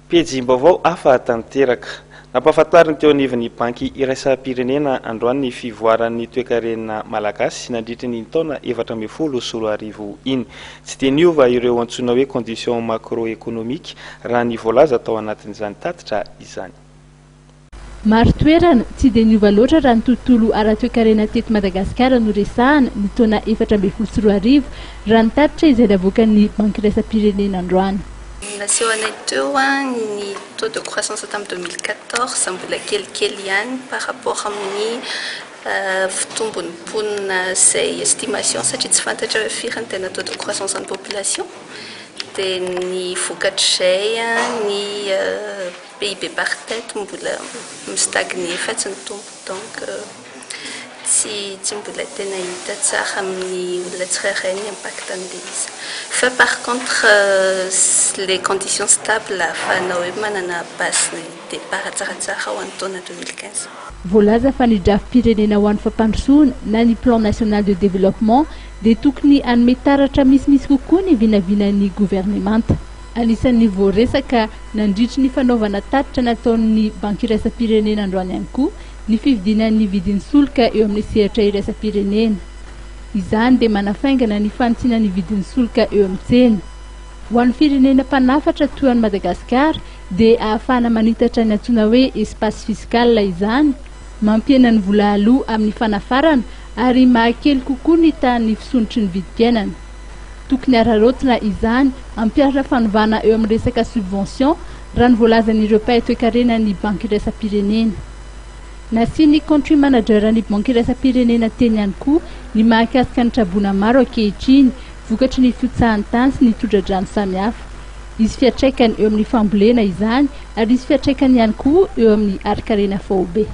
Pejim-baovao hafa tanteraka. Nampahafantariny teo anivon'ny banky iraisam-pirenena androany ny fivoaran'ny toe-karena malagasy nandritra ny taona 2014 iny. Tsy dia niova ireo antsoina hoe condition macroéconomique raha ny voalaza tao anatin'izany tatitra izany. Maro toerana tsy dia niova loatra raha ny tontolo ara-toe-karena teto Madagasikara no resahana ny taona 2014 raha ny tatitra izay navoakan'ny banky iraisam-pirenena androany. Naseho anay teo ny taux de croissance tamin'ny 2014 mbola kelikely ihany par rapport amin'ny fitombony mponina izay estimation satria tsy fantatra hoe firy ny tena taux de croissance an'ny population dia ny vokatr'izay ny PIB par tête mbola mistagné fatsy ny tombo donc tsy mbola tena hita tsara amin'ny olona tsirairay ny impact an'ilay izy. Fa par contre les conditions stables ahafahanao hoe manana base ny départ tsaratsara ho an'ny taona 2015. Voalaza fa ny drafi-pirenena ho an'ny fampandrosoana na ny plan national de développement dia tokony hanome taratra misimisy kokoa ny vinavinan'ny gouvernemanta. Anisan'ny voaresaka nandritry ny fanaovana tatitra nataon'ny banky iraisam-pirenena androany ihany koa ny fividinan'ny vidin'ny solika eo amin'ny sehatra iraisam-pirenena. Izany dia manafaingana ny fanitsinan'ny vidin'ny solika eo amin'ny tsena. Ho an'ny firenena mpanafatra toy an'i Madagasikara dia ahafahana manitatra ny antsoina hoe espace fiscal izany, mampiena ny vola aloha amin'ny fanafarana ary mahakely kokoa ny tahan'ny fisondrotry ny vidim-piainana. Tokony ararotina izany ampiarina fanovana eo amin'ny resaka subvention raha ny voalazan'ireo mpahay toe-karena ny banky iraisam-pirenena. Nasiany country manager ny banky iraisam-pirenena teny ihany koa ny mahakasika ny trabona maro ankehitriny vokatry ny fiotsahan'ny tany sy ny tondra-drano samihafa. Izy fiatraikany eo amin'ny fambolena izany ary izy fiatraikany ihany koa eo amin'ny ari-karena FAOB.